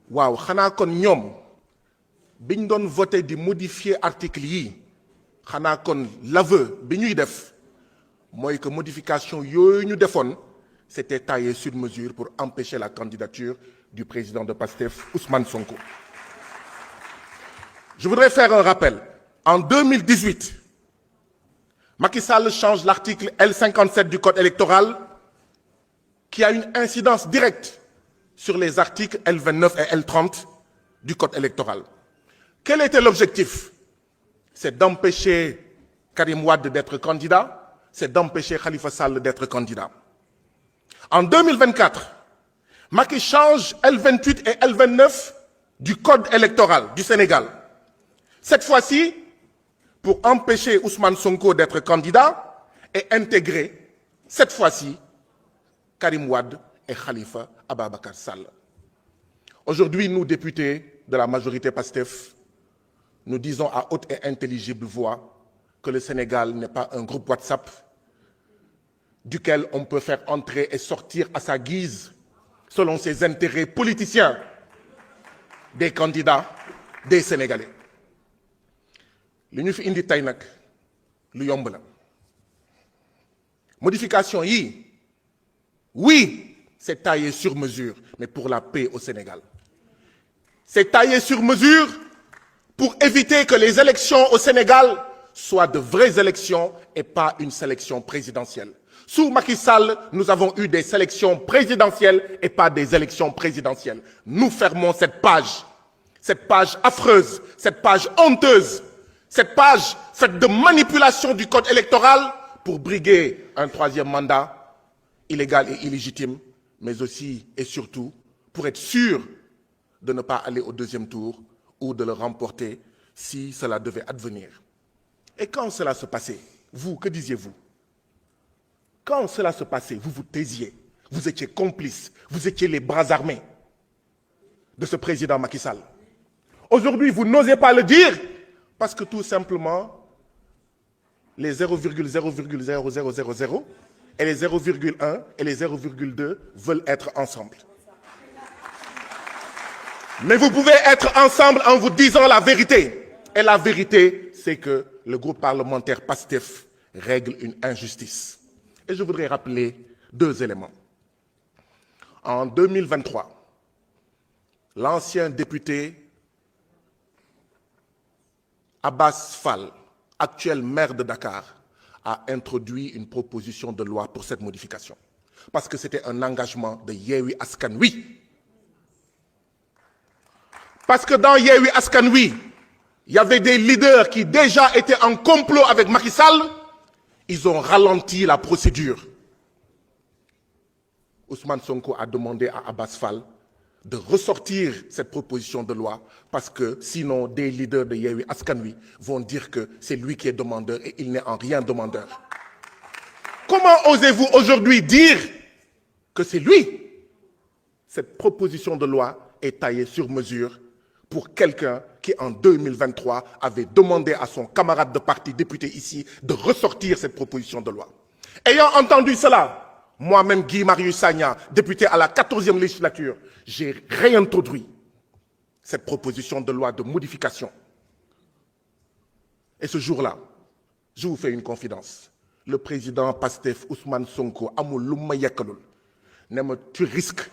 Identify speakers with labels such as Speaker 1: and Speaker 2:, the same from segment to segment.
Speaker 1: waaw xanaa kon ñoom biñ doon voté di modifier article yi xanaa kon l'aveu bi ñuy def mooy que modification yooyu ñu defoon c'était taillé sur mesure pour empêcher la candidature du président de PASTEF, Ousmane Sonko. Je voudrais faire un rappel. En 2018, Macky Sall change l'article L57 du Code électoral qui a une incidence directe sur les articles L29 et L30 du Code électoral. Quel était l'objectif? C'est d'empêcher Karim Wade d'être candidat, c'est d'empêcher Khalifa Sall d'être candidat. En 2024, Macky change L28 et L29 du Code électoral du Sénégal. Cette fois-ci, pour empêcher Ousmane Sonko d'être candidat et intégrer, cette fois-ci, Karim Wade et Khalifa Ababacar Sall. Aujourd'hui, nous, députés de la majorité PASTEF, nous disons à haute et intelligible voix que le Sénégal n'est pas un groupe WhatsApp duquel on peut faire entrer et sortir à sa guise, selon ses intérêts politiciens, des candidats, des Sénégalais. li ñu fi indi tey nag lu yomb la modification yi oui c'est taillé sur mesure mais pour la paix au Sénégal. C'est taillé sur mesure pour éviter que les élections au Sénégal soient de vraies élections et pas une sélection présidentielle. Sous Macky Sall, nous avons eu des sélections présidentielles et pas des élections présidentielles. Nous fermons cette page affreuse, cette page honteuse, cette page faite de manipulation du code électoral pour briguer un troisième mandat illégal et illégitime, mais aussi et surtout pour être sûr de ne pas aller au deuxième tour ou de le remporter si cela devait advenir. Et quand cela se passait, vous, que disiez-vous? Quand cela se passait, vous vous taisiez, vous étiez complices, vous étiez les bras armés de ce président Macky Sall. Aujourd'hui, vous n'osez pas le dire parce que tout simplement, les 0,00000 et les 0,1 et les 0,2 veulent être ensemble. Mais vous pouvez être ensemble en vous disant la vérité. Et la vérité, c'est que le groupe parlementaire PASTEF règle une injustice. Et je voudrais rappeler deux éléments. En 2023, l'ancien député Abbas Fall, actuel maire de Dakar, a introduit une proposition de loi pour cette modification. Parce que c'était un engagement de Yewwi Askan Wi. Parce que dans Yewwi Askan Wi, il y avait des leaders qui déjà étaient en complot avec Macky Sall. Ils ont ralenti la procédure. Ousmane Sonko a demandé à Abbas Fall de ressortir cette proposition de loi parce que sinon des leaders de Yewwi Askan Wi vont dire que c'est lui qui est demandeur et il n'est en rien demandeur. Comment osez-vous aujourd'hui dire que c'est lui? Cette proposition de loi est taillée sur mesure pour quelqu'un qui, en 2023, avait demandé à son camarade de parti député ici de ressortir cette proposition de loi. Ayant entendu cela, moi-même, Guy Marius Sagna, député à la 14e législature, j'ai réintroduit cette proposition de loi de modification. Et ce jour-là, je vous fais une confidence. Le président PASTEF, Ousmane Sonko, amul lu ma yekkalul, ne ma tu risques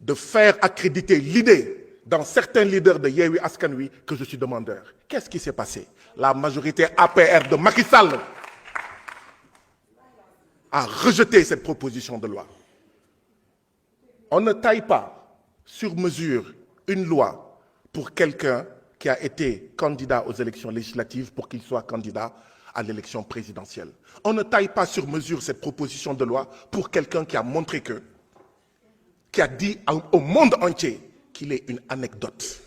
Speaker 1: de faire accréditer l'idée dans certains leaders de Yewwi Askan Wi que je suis demandeur. Qu'est-ce qui s'est passé? La majorité APR de Macky Sall a rejeté cette proposition de loi. On ne taille pas sur mesure une loi pour quelqu'un qui a été candidat aux élections législatives pour qu'il soit candidat à l'élection présidentielle. On ne taille pas sur mesure cette proposition de loi pour quelqu'un qui a montré que, qui a dit au monde entier qu'il est une anecdote.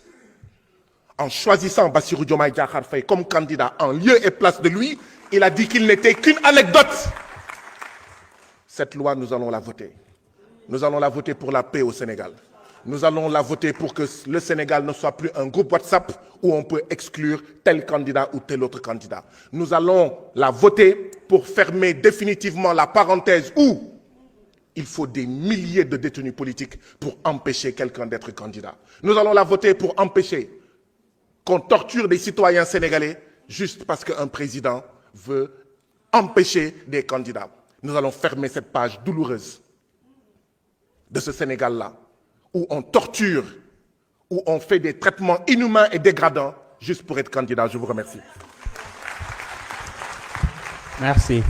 Speaker 1: En choisissant Bassirou Diomaye Diakhar Faye comme candidat en lieu et place de lui, il a dit qu'il n'était qu'une anecdote. Cette loi, nous allons la voter. Nous allons la voter pour la paix au Sénégal. Nous allons la voter pour que le Sénégal ne soit plus un groupe WhatsApp où on peut exclure tel candidat ou tel autre candidat. Nous allons la voter pour fermer définitivement la parenthèse où il faut des milliers de détenus politiques pour empêcher quelqu'un d'être candidat. Nous allons la voter pour empêcher qu'on torture des citoyens sénégalais juste parce qu'un président veut empêcher des candidats. Nous allons fermer cette page douloureuse de ce Sénégal-là, où on torture, où on fait des traitements inhumains et dégradants juste pour être candidat. Je vous remercie.
Speaker 2: Merci.